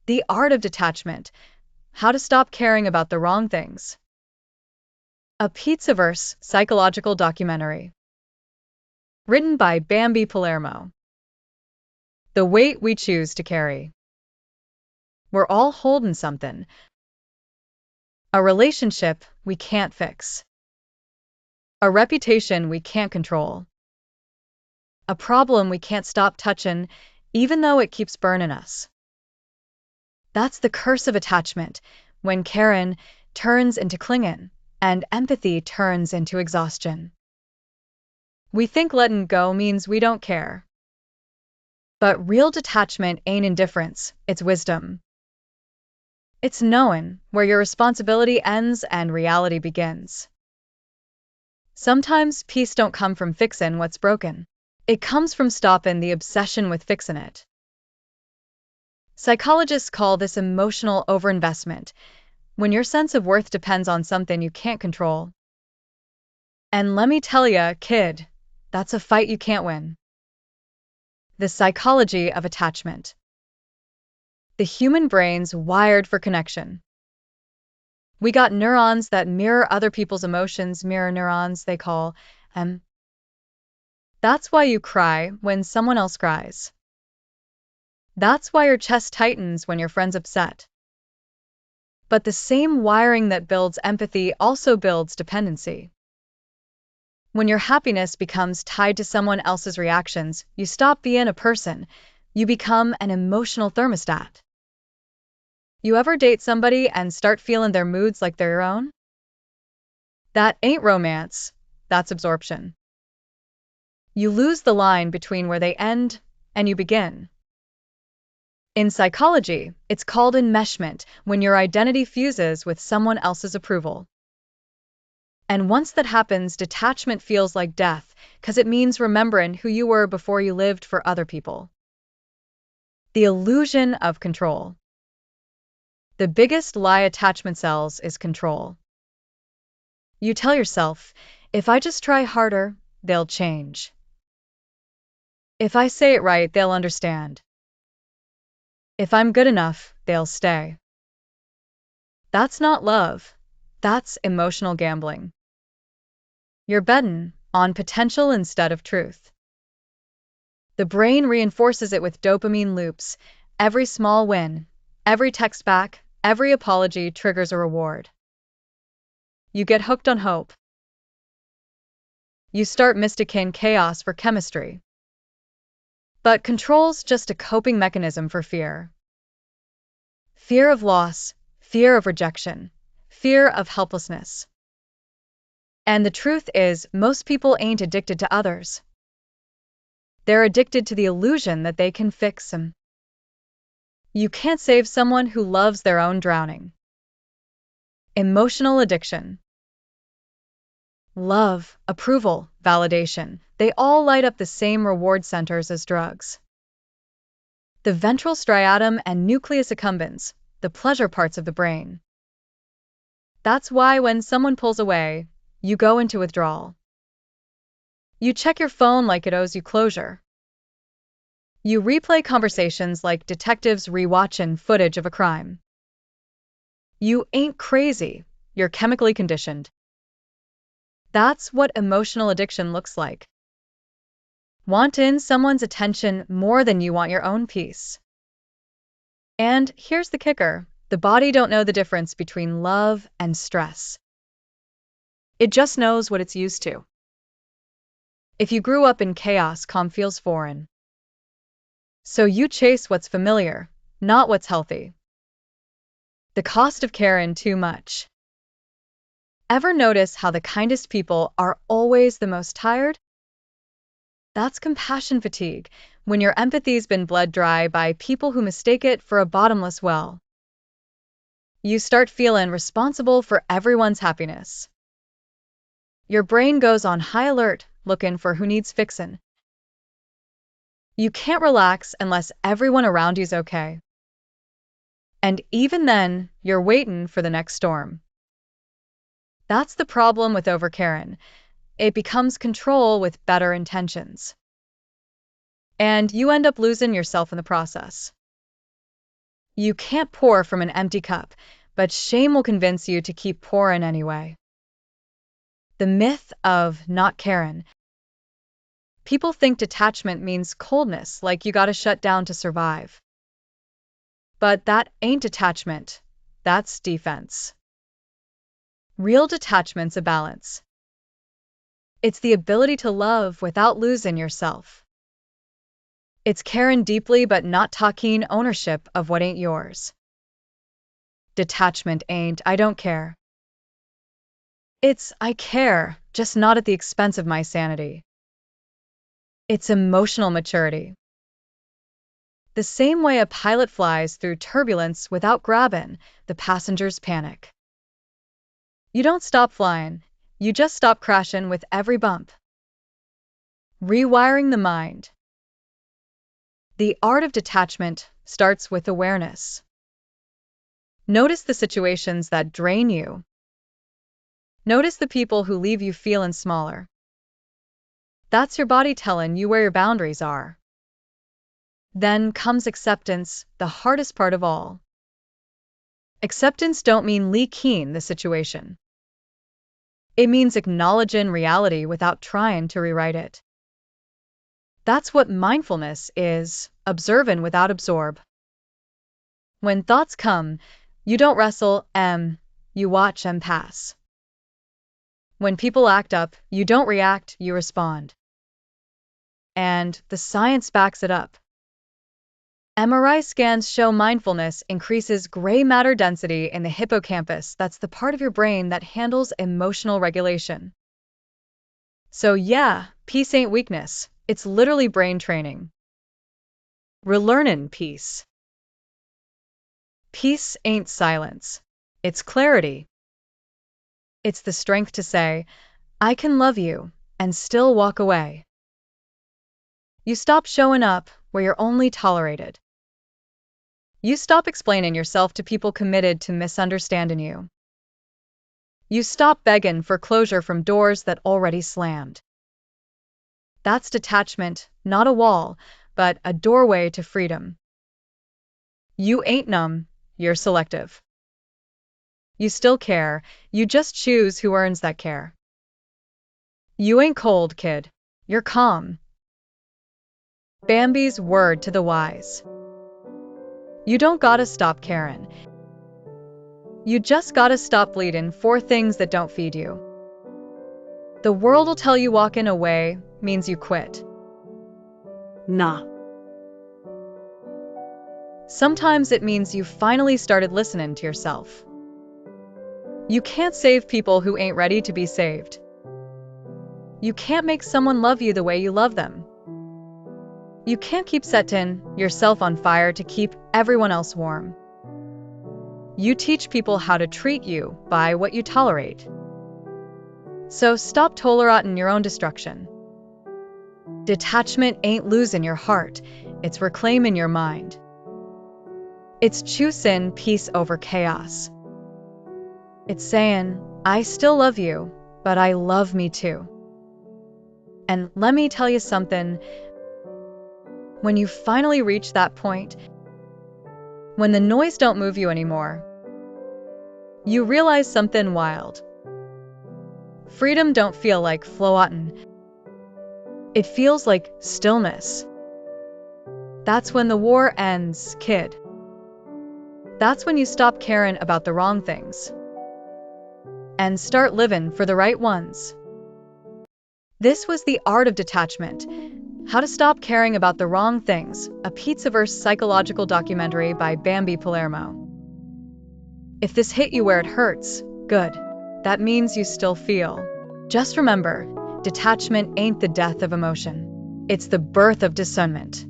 The Art of Detachment: How to Stop Caring About the Wrong Things. A Pizzaverse psychological documentary. Written by Bambi Palermo. The weight we choose to carry. We're all holding something. A relationship we can't fix. A reputation we can't control. A problem we can't stop touching, even though it keeps burning us. That's the curse of attachment, when caring turns into clinging, and empathy turns into exhaustion. We think letting go means we don't care. But real detachment ain't indifference, it's wisdom. It's knowing where your responsibility ends and reality begins. Sometimes peace don't come from fixing what's broken. It comes from stopping the obsession with fixing it. Psychologists call this emotional overinvestment, when your sense of worth depends on something you can't control. And let me tell ya, kid, that's a fight you can't win. The psychology of attachment. The human brain's wired for connection. We got neurons that mirror other people's emotions, mirror neurons they call them. That's why you cry when someone else cries. That's why your chest tightens when your friend's upset. But the same wiring that builds empathy also builds dependency. When your happiness becomes tied to someone else's reactions, you stop being a person, you become an emotional thermostat. You ever date somebody and start feeling their moods like they're your own? That ain't romance, that's absorption. You lose the line between where they end and you begin. In psychology, it's called enmeshment, when your identity fuses with someone else's approval. And once that happens, detachment feels like death, because it means remembering who you were before you lived for other people. The illusion of control. The biggest lie attachment sells is control. You tell yourself, if I just try harder, they'll change. If I say it right, they'll understand. If I'm good enough, they'll stay. That's not love. That's emotional gambling. You're betting on potential instead of truth. The brain reinforces it with dopamine loops. Every small win, every text back, every apology triggers a reward. You get hooked on hope. You start mistaking chaos for chemistry. But control's just a coping mechanism for fear. Fear of loss, fear of rejection, fear of helplessness. And the truth is, most people ain't addicted to others. They're addicted to the illusion that they can fix them. You can't save someone who loves their own drowning. Emotional addiction. Love, approval, validation, they all light up the same reward centers as drugs. The ventral striatum and nucleus accumbens, the pleasure parts of the brain. That's why when someone pulls away, you go into withdrawal. You check your phone like it owes you closure. You replay conversations like detectives rewatching footage of a crime. You ain't crazy, you're chemically conditioned. That's what emotional addiction looks like. Wanting someone's attention more than you want your own peace. And here's the kicker, the body don't know the difference between love and stress. It just knows what it's used to. If you grew up in chaos, calm feels foreign. So you chase what's familiar, not what's healthy. The cost of caring too much. Ever notice how the kindest people are always the most tired? That's compassion fatigue, when your empathy's been bled dry by people who mistake it for a bottomless well. You start feeling responsible for everyone's happiness. Your brain goes on high alert, looking for who needs fixin'. You can't relax unless everyone around you's okay. And even then, you're waiting for the next storm. That's the problem with overcaring. It becomes control with better intentions. And you end up losing yourself in the process. You can't pour from an empty cup, but shame will convince you to keep pouring anyway. The myth of not caring. People think detachment means coldness, like you gotta shut down to survive. But that ain't detachment. That's defense. Real detachment's a balance. It's the ability to love without losing yourself. It's caring deeply but not taking ownership of what ain't yours. Detachment ain't I don't care. It's I care, just not at the expense of my sanity. It's emotional maturity. The same way a pilot flies through turbulence without grabbing the passengers panic. You don't stop flying, you just stop crashing with every bump. Rewiring the mind. The art of detachment starts with awareness. Notice the situations that drain you. Notice the people who leave you feeling smaller. That's your body telling you where your boundaries are. Then comes acceptance, the hardest part of all. Acceptance don't mean leaking the situation. It means acknowledging reality without trying to rewrite it. That's what mindfulness is, observing without absorb. When thoughts come, you don't wrestle, you watch and pass. When people act up, you don't react, you respond. And the science backs it up. MRI scans show mindfulness increases gray matter density in the hippocampus. That's the part of your brain that handles emotional regulation. So yeah, peace ain't weakness. It's literally brain training. Relearnin' peace. Peace ain't silence. It's clarity. It's the strength to say, I can love you, and still walk away. You stop showing up where you're only tolerated. You stop explaining yourself to people committed to misunderstanding you. You stop begging for closure from doors that already slammed. That's detachment, not a wall, but a doorway to freedom. You ain't numb, you're selective. You still care, you just choose who earns that care. You ain't cold, kid. You're calm. Bambi's word to the wise. You don't gotta stop caring. You just gotta stop bleeding for things that don't feed you. The world will tell you walking away means you quit. Nah. Sometimes it means you finally started listening to yourself. You can't save people who ain't ready to be saved. You can't make someone love you the way you love them. You can't keep setting yourself on fire to keep everyone else warm. You teach people how to treat you by what you tolerate. So stop tolerating your own destruction. Detachment ain't losing your heart, it's reclaiming your mind. It's choosing peace over chaos. It's saying, I still love you, but I love me too. And let me tell you something, when you finally reach that point, when the noise don't move you anymore, you realize something wild. Freedom don't feel like floating. It feels like stillness. That's when the war ends, kid. That's when you stop caring about the wrong things and start living for the right ones. This was The Art of Detachment, How to Stop Caring About the Wrong Things, a Pizzaverse psychological documentary by Bambi Palermo. If this hit you where it hurts, good. That means you still feel. Just remember, detachment ain't the death of emotion. It's the birth of discernment.